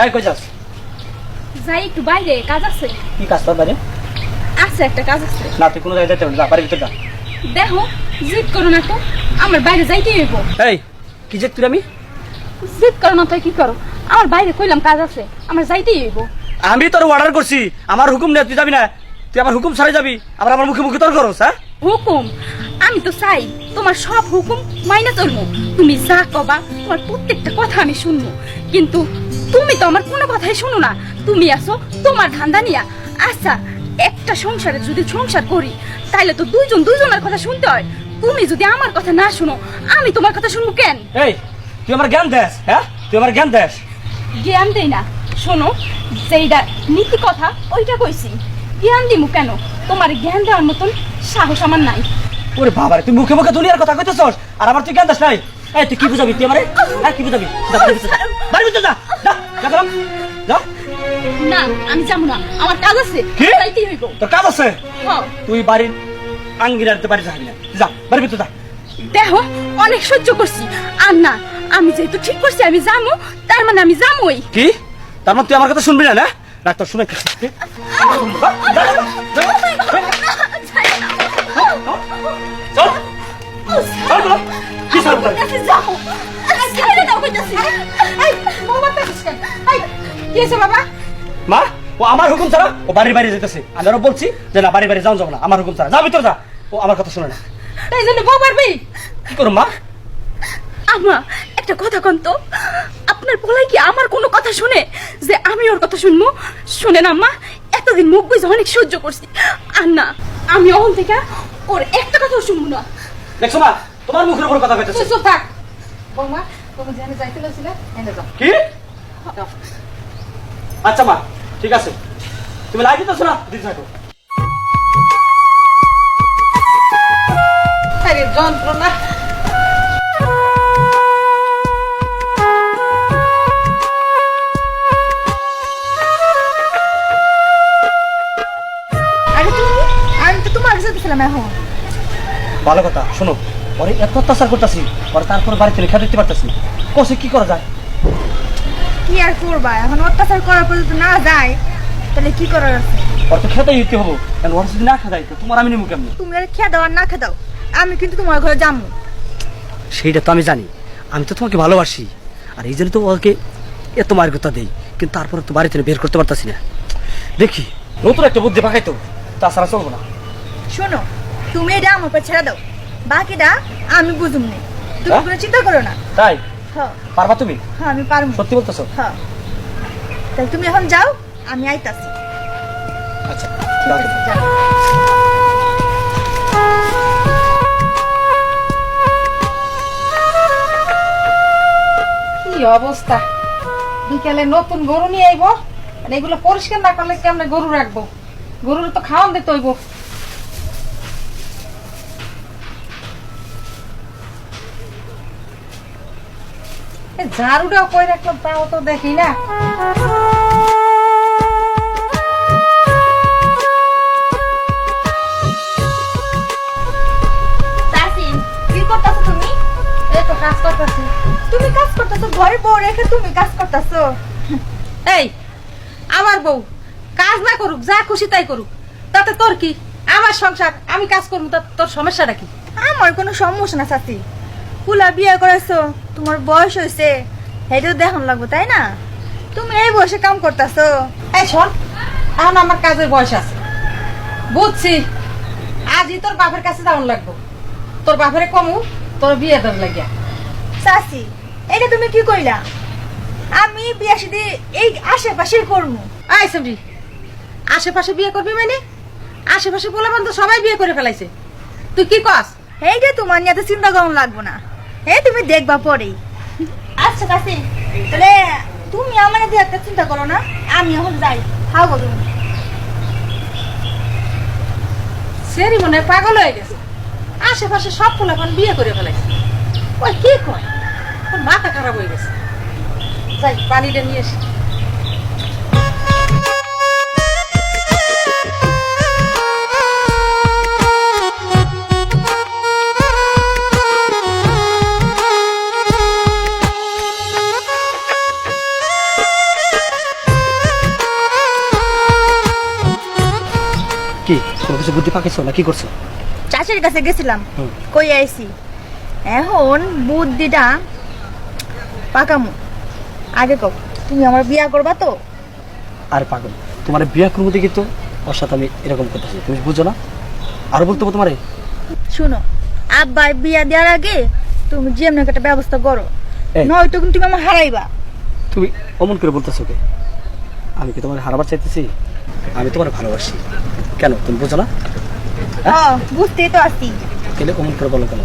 এই কই যাস? যাই একটু বাইরে, কাজ আছে। কি কাজ তোর বাইরে? আছে একটা কাজ আছে। না তুই কোনো জায়গায় যেতে হবে না, যা বাড়ির ভিতর যা। দেখো জিদ করো না তো, আমার বাইরে যাইতেই হইব। এই কি যে তুই আমি জিদ করো না তাই কি করো, আমার বাইরে কইলাম কাজ আছে, আমার যাইতেই হইব। আমি তোর অর্ডার করছি, আমার হুকুম নেই, তুই যাবি না। তুই আমার হুকুম ছাড়াই যাবি, আবার আমার মুখে মুখে তোর করস। হ্যাঁ হুকুম? আমি তো চাই তোমার সব হুকুম মাইনা চলবো, তুমি যা কবা তোমার প্রত্যেকটা কথা আমি শুনবো, কিন্তু তুমি তো আমার কোনো কথাই শুনো না। তুমি আসো তোমার ধান্দা নিয়া। আচ্ছা, একটা সংসারে যদি সংসার করি তাইলে তো দুইজন দুইজনের কথা শুনতে হয়। তুমি যদি আমার কথা না শুনো, আমি তোমার কথা শুনবো কেন? এই তুই আমার জ্ঞান দেস? হ্যাঁ তুই আমার জ্ঞান দেস? জ্ঞান দেই না, শোনো, যেইটা নীতি কথা ওইটা কইছি। জ্ঞান দিমু কেন? তোমার জ্ঞান দেওয়ার মতন সাহস আমার নাই। ওরে বাবারে, তুই মুখে মুখে দুনিয়ার কথা কইতেছস আর আমার তুই জ্ঞান দেস নাই? এই তুই কি বুঝাবি তুই আমারে? হ্যাঁ কি বুঝাবি? যা বাড়ির ভিতর যা, বাড়ির ভিতর যা, যা যা গেলাম, যা। না আমি যাবো না, আমার কাজ আছে। কি? যাইতেই হইব। তোর কাজ আছে? হ্যাঁ। তুই বাড়ির আঙ্গিনাতে বাড়ি যাবি না, যা বাড়ির ভিতর যা। দেখো অনেক সহ্য করছি, আর না, আমি যেহেতু ঠিক করছি আমি যাবো, তার মানে আমি যাবোই। কি? তার মানে তুই আমার কথা শুনবি না? না না তোর শুনে চল কি সব বাবা? মা, ও আমার হুকুম ছাড়া ও বাড়ির বাইরে যেতেছে। আমি আরো বলছি যে না বাড়ির বাইরে যাও যাবো না, আমার হুকুম ছাড়া যা ভিতর যা। ও আমার কথা শুনে না, তাই জন্য বউ পারবি? কি করো মা? আমা একটা কথা কন তো, আপনার বলাই কি আমার কোনো কথা শুনে যে আমি ওর কথা শুনবো? শুনে না আম্মা, এতদিন মুখ বুঝে অনেক সহ্য করছি, আর না, আমি অহন থেকে ওর একটা কথাও শুনবো না। দেখছো মা, তোমার মুখের উপর কথা কইতেছে। চুপ থাক বৌমা, তুমি জানে যাইতে লছিলে এনে যাও। কি? আচ্ছা মা ঠিক আছে, তুমি লাইট দিতেছো না, দিতে থাকো। আরে যন্ত্রণা। আরে তুমি, আমি তো তোমার কাছে দিছিলাম এখন। ভালো কথা শোনো, ওরে এত অত্যাচার করতেছি, ওরে তারপর বাড়িতে রেখা দিতে পারতেছি, কোসে কি করা যায়? কি আর করবা, এখন অত্যাচার করার পর যদি না যায় তাহলে কি করার আছে? ওর তো খেতেই দিতে হবো, কারণ ওর যদি না খেতে তো তোমার আমি নিবো কেমনি? তুমি আর খেয়ে দাও আর না খেয়ে দাও, আমি কিন্তু তোমার ঘরে যাবো। সেইটা তো আমি জানি, আমি তো তোমাকে ভালোবাসি, আর এই জন্য তো ওকে এত মার্গতা দেই, কিন্তু তারপরে তো বাড়িতে বের করতে পারতাছি না। দেখি নতুন একটা বুদ্ধি পাকাইতো, তাছাড়া চলবো না। শোনো, তুমি এটা আমার উপর ছেড়ে দাও, বাকিটা আমি বুঝুম নি, তুমি হ্যাঁ? কোনো চিন্তা করো না। তাই হ্যাঁ পারবা তুমি? হ্যাঁ আমি পারবো। সত্যি বলতেছো? হ্যাঁ, তাহলে তুমি এখন যাও, আমি আইতাছি। আচ্ছা ঠিক আছে, যাও। কি অবস্থা, বিকেলে নতুন গরু নিয়ে আইবো, আর এগুলো পরিষ্কার না করলে কেমনে গরু রাখবো? গরুর তো খাওয়ান দিতে হইব। ঝাড়ুটাও কই রাখলাম তাও তো দেখি না। তাসিন, কি করতেছো তুমি? এই তো কাজ করতেছি। তুমি কাজ করতেছো, ঘরে বউ রেখে তুমি কাজ করতেছো? এই আমার বউ কাজ না করুক, যা খুশি তাই করুক, তাতে তোর কি? আমার সংসার, আমি কাজ করবো, তোর সমস্যাটা কি? আমার কোনো সমস্যা না চাচি, পুলা বিয়ে করেছো, তোমার বয়স হয়েছে, সেটাও দেখান লাগবো তাই না? তুমি এই বয়সে কাম করতেছো। এই শোন, এখন আমার কাজের বয়স আছে, বুঝছি, আজই তোর বাপের কাছে যাওয়ান লাগবো, তোর বাপের কমু তোর বিয়ে দেওয়ার লাগিয়া। চাচি, এটা তুমি কি কইলা? আমি বিয়ে শাদী এই আশেপাশে করবো। আই সামরি, আশেপাশে বিয়ে করবি মানে? আশেপাশে বলে তো সবাই বিয়ে করে ফেলাইছে, তুই কি কস? এইটা তোমার নিয়ে এত চিন্তা করুন লাগবো না, তুমি দেখবা পরেই। আচ্ছা চাচি, তাহলে তুমি আমার এত একটা চিন্তা করো না, আমি এখন যাই, খাবো তুমি। সেরি মনে হয় পাগল হয়ে গেছে, আশেপাশে সব পোলাপান বিয়ে করে ফেলাইছে, ওই কি কয়, ওর মাথা খারাপ হয়ে গেছে। যাই পানিটা নিয়ে এসে। কোনো কিছু বুদ্ধি পাকাইছো না কি করছো? চাষির কাছে গেছিলাম, হুম। কই আইছি এখন বুদ্ধিটা পাকামু। আগে কও, তুমি আমার বিয়া করবা তো? আর পাগল, তোমার বিয়া করবো দেখি তো ওর সাথে আমি এরকম করতেছি, তুমি বুঝো না? আরো বলতে হবে তোমারে। শুনো, আব্বা বিয়া দেওয়ার আগে তুমি যেমন একটা ব্যবস্থা করো, এই। নয়তো কিন্তু তুমি আমার হারাইবা। তুমি অমন করে বলতেছো কে? আমি কি তোমার হারাবার চাইতেছি? আমি তোমার ভালোবাসি। কেন তুমি বুঝো না? বুঝতেই তো আসি। তাহলে অমন করে বলো কেন?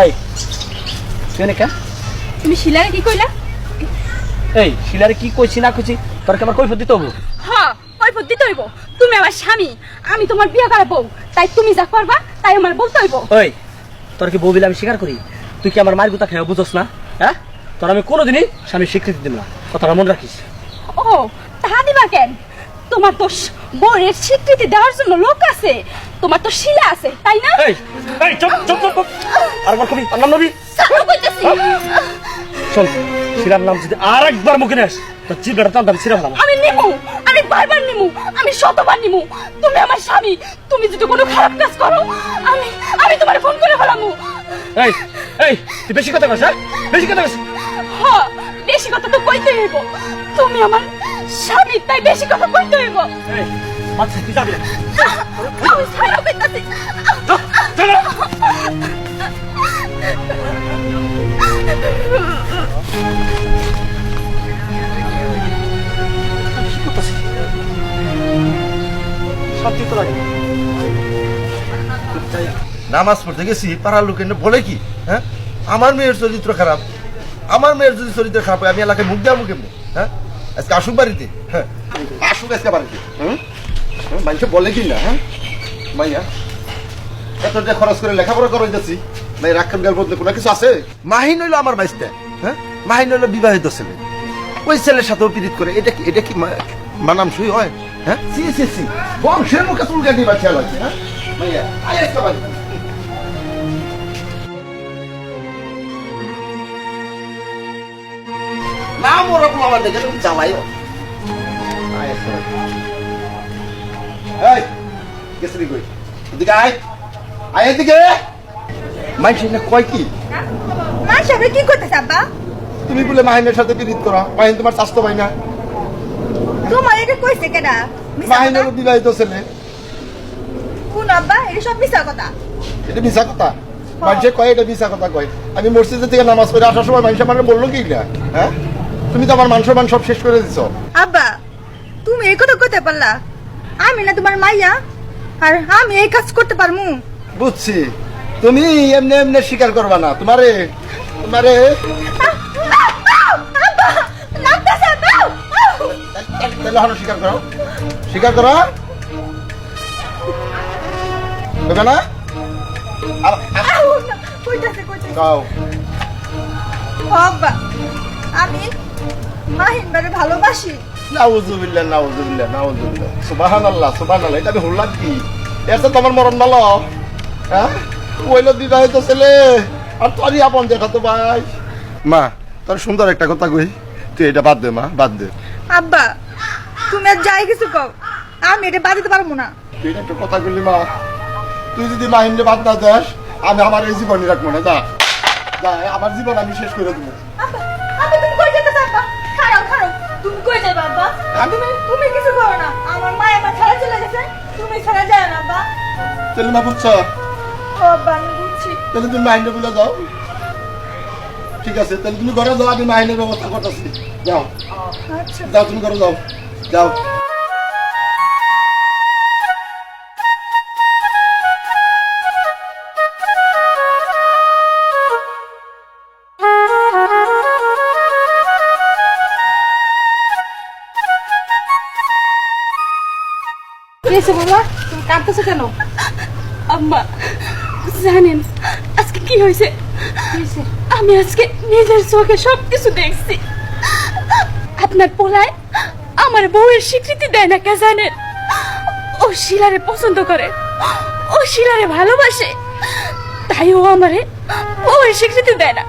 এই তুই এনে কেন? তুমি শিলারে কি কইলা? এই শিলারে কি কইছি না কইছি তোর কি আমার কৈফিয়ত দিতে হবো? হ্যাঁ, কৈফিয়ত দিতে হইব। তুমি আমার স্বামী, আমি তোমার বিয়া করা বউ, তাই তুমি যা করবা তাই আমার বলতে হইব। ওই তোর কি বউ বিলে আমি স্বীকার করি? তুই কি আমার মায়ের গুতা খেয়ে বুঝোস না? হ্যাঁ, তোর আমি কোনোদিনই স্বামীর স্বীকৃতি দিব না, কথাটা মনে রাখিস। ও, তাহা দিবা কেন? তোমার তো বউয়ের স্বীকৃতি দেওয়ার জন্য লোক আছে, তোমার তো শিলা আছে, তাই না? এই এই চুপ চুপ চুপ চুপ। আর আমার কবি নাম নবী ছাড়ো কইতাছি। শোন, শিলার নাম যদি আর একবার মুখে নেস তোর চিবড়াটা টানতাম ছিঁড়ে ফেলাম। আমি নিমু, আমি বারবার নিমু, আমি শতবার নিমু। তুমি আমার স্বামী, তুমি যদি কোনো খারাপ কাজ করো আমি আমি তোমার ফোন করে ফেলামু। এই এই তুই বেশি কথা কস, হ্যাঁ বেশি কথা কস। হ্যাঁ, বেশি কথা তো কইতে হইব, তুমি আমার স্বামী, তাই বেশি কথা কইতে হইব। এই আচ্ছা তুই যাবি না? আমি ছাড়ো কইতাছি। চল কি করতেছিস? শান্তি তো লাগে। নামাজ পড়তে গেছি, পাড়ার লোক এনে বলে কি, হ্যাঁ আমার মেয়ের চরিত্র খারাপ, আমার মেয়ের যদি চরিত্র খারাপ হয় আমি এলাকায় মুখ দেওয়া কেমনি? হ্যাঁ আজকে আসুক বাড়িতে, হ্যাঁ আসুক আজকে বাড়িতে। মানুষ বলে কি না, হ্যাঁ মাইয়া এত টাকা খরচ করে লেখাপড়া করাইতেছি, ভাই রাখার গেল বলতে কোনো কিছু আছে? মাহিন হইলো আমার বাইশটা, হ্যাঁ মাহিন হইলো বিবাহিত ছেলে, ওই ছেলের সাথেও পীড়িত করে, এটা কি মানামসই হয়? হ্যাঁ সি সি সি বংশের মুখে চুলকাটি বাচ্চা লাগছে, হ্যাঁ মাইয়া আয় আজকে বাড়িতে। না মোর আমার দেখে তুমি জ্বালাইও। এই গেছলি কই? এদিকে আয়, আয় এদিকে। মাইনছে না কয় কি? মা সাহেব কি করতেছ আব্বা? তুমি বলে মাহিনের সাথে পীড়িত করা, মাহিন তোমার স্বাস্থ্য পাই না। তোমার এটা কইছে কেডা? মাহিনের বিবাহিত ছেলে, কোন আব্বা? এটা সব মিছা কথা। এটা মিশা কথা। মাইনছে কয় এটা মিশা কথা কয়। আমি মসজিদে থেকে নামাজ পড়ে আসার সময় মাইনছে আমার বললো কি না, হ্যাঁ তুমি তো আমার মান সম্মান সব শেষ করে দিছো। আব্বা, তুমি এই কথা কইতে পারলা? আমি না তোমার মাইয়া, আর আমি এই কাজ করতে পারমু? বুঝছি, তুমি এমনি এমনি স্বীকার করবা না, তোমারে তোমারে আব্বা লাগতাছে দাও। তাহলে হলো স্বীকার করো, স্বীকার করো দেবে না? কইতাছে কইতাছে। গাও আব্বা, আমি মাহিন বারে ভালোবাসি। নাউজুবিল্লাহ নাউজুবিল্লাহ নাউজুবিল্লাহ সুবহানাল্লাহ সুবহানাল্লাহ, এটা আমি হল্লাম কি? এসে তোমার মরণ ভালো, হ্যাঁ ওইলো বিবাহিত ছেলে আর তোরই আপন দেখাতো ভাই। মা তোর সুন্দর একটা কথা কই, তুই এটা বাদ দে মা, বাদ দে। আব্বা, তুমি আর যাই কিছু কও, আমি এটা বাদ দিতে পারবো না। তুই এটা একটা কথা বললি মা, তুই যদি মাহিন্দ্রে বাদ না দেস আমি আমার এই জীবনই রাখবো না। যা যা, আমার জীবন আমি শেষ করে দেবো। আব্বা, আব্বা তুমি কই যেতেছ আব্বা? খাড়াও খাড়াও, তুমি কই যাবে আব্বা? তুমি কিছু করো না, আমার মা আমার ছাড়া চলে গেছে, তুমি ছাড়া যায় না আব্বা। তাহলে মা বুঝছ, ও আব্বা আমি বুঝছি। তাহলে তুমি মাহিন্দ্রে বলে যাও। ঠিক আছে, তাহলে তুমি ঘরে যাও, আমি মাহিনের ব্যবস্থা করতেছি। যাও আচ্ছা যাও, তুমি ঘরে যাও, যাও। কি হয়েছে বাবা, তুমি কাঁদতেছো কেন? আম্মা, জানেন আজকে কি হয়েছে? আমি আজকে নিজের চোখে সবকিছু দেখছি। আপনার পোলায় আমার বউয়ের স্বীকৃতি দেয় না, কে জানেন? ও শিলারে পছন্দ করে, ও শিলারে ভালোবাসে, তাই ও আমারে বউয়ের স্বীকৃতি দেয় না।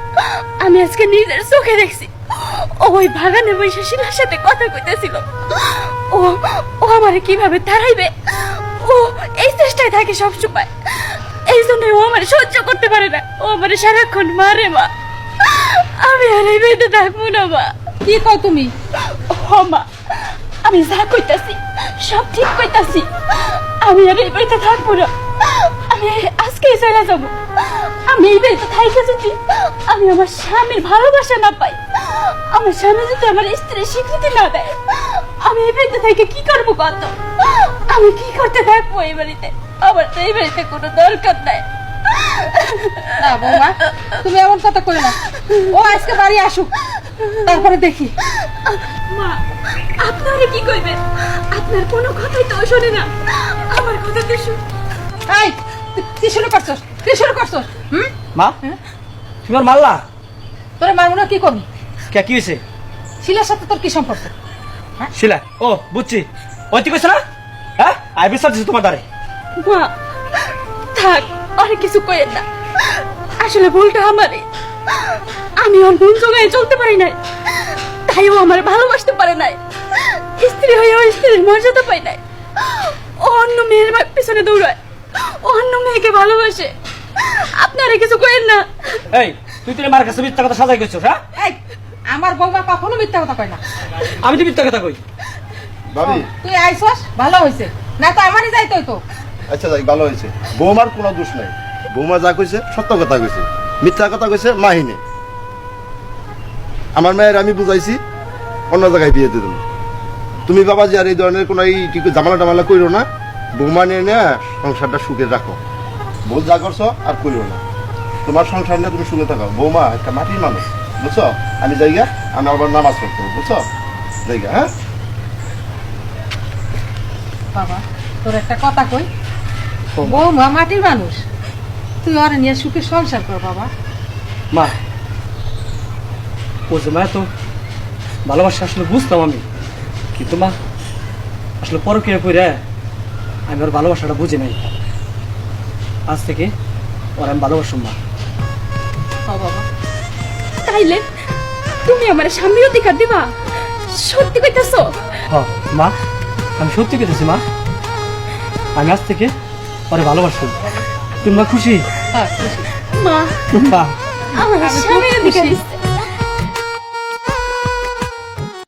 আমি আজকে নিজের চোখে দেখছি ও ওই বাগানে বসে শিলার সাথে কথা কইতেছিল। ও ও আমারে কিভাবে তাড়াইবে, ও এই চেষ্টায় থাকে সবসময়। এই জন্য ও আমার সহ্য করতে পারে না, ও আমার সারাক্ষণ মারে। মা, আমি আর এই বাড়িতে থাকবো না। মা, কি কও তুমি? ও মা, আমি যা কইতাছি সব ঠিক কইতাছি। আমি আর এই বাড়িতে থাকবো না, আমি আজকেই চলে যাবো। আমি এই বাড়িতে থাইকে যদি আমি আমার স্বামীর ভালোবাসা না পাই, আমার স্বামী যদি আমার স্ত্রীর স্বীকৃতি না দেয়, আমি এই বাড়িতে থেকে কি করবো কত? আমি কি করতে থাকবো এই বাড়িতে? আমার তো এই বাড়িতে কোনো দরকার নাই। না বৌমা, তুমি এমন কথা কই না। ও আজকে বাড়ি আসুক, তারপরে দেখি। মা, আপনারা কি কইবেন? আপনার কোনো কথাই তো শোনে না, আমার কথা তো শুনে। এই, কি শুরু করছস? কি শুরু করছস? মা, তুমি আর মারলা? তোরে মারবো না, কি করবি? কে, কি হয়েছে? শিলার সাথে তোর কি সম্পর্ক? শিলা, ও বুঝছি, ওই তুই কইছ না? হ্যাঁ, আই বিশ্বাস দিছি তোমার দ্বারে। মা, থাক, অনেক কিছু কইেন না। আসলে ভুলটা আমারই। আমি ওর ভুল জোগায় চলতে পারি নাই, তাই ও আমার ভালোবাসতে পারে নাই। স্ত্রী হয়ে ও স্ত্রীর মর্যাদা পাই নাই। ও অন্য মেয়ের পিছনে দৌড়ায়, ও অন্য মেয়েকে ভালোবাসে। আপনারা কিছু কইেন না। এই, তুই তোর মার কাছে মিথ্যা কথা সাজাই কইছস? হ্যাঁ, এই, আমার বৌমা কখনো মিথ্যা কথা কয় না। আমি তো মিথ্যা কথা কই। ভাবি, তুই আইছস, ভালো হয়েছে, না তো আমারই যাইতো তো। আচ্ছা যাই, ভালো হয়েছে। বৌমার কোনো দোষ নাই। বৌমা যা কইছে সত্য কথা কইছে, মিথ্যা কথা কইছে মাহিনে। আমার মায়ের আমি বুঝাইছি অন্য জায়গায় বিয়ে দিয়ে দেবো। তুমি বাবা যে আর এই ধরনের কোনো এই কি জামালা টামালা কইরো না। বৌমা নিয়ে না সংসারটা সুখে রাখো। বউ যা করছো আর কইরো না। তোমার সংসার নিয়ে তুমি সুখে থাকো। বৌমা একটা মাটির মানুষ, বুঝছো? আমি যাইগা, আমি আবার নামাজ পড়তে হবে, বুঝছো? যাইগা, হ্যাঁ। বাবা, তোর একটা কথা কই, বৌমা মাটির মানুষ, তুই ওরে নিয়ে সুখে সংসার কর বাবা। মা, ও যে মা তো ভালোবাসা আসলে বুঝতাম আমি, কিন্তু মা আসলে পরকীয়া কইরা আমি ওর ভালোবাসাটা বুঝি নাই। আজ থেকে ওর আমি ভালোবাসুম। মা, ও বাবা, তাইলে তুমি আমার স্বামীর অধিকার দিবা? সত্যি কইতাছো? হ্যাঁ মা, আমি সত্যি কইতেছি। মা, আমি আজ থেকে ওরে ভালোবাসুম। তুমি মা খুশি? হ্যাঁ খুশি। মা, মা, আমার স্বামীর অধিকার দিচ্ছি।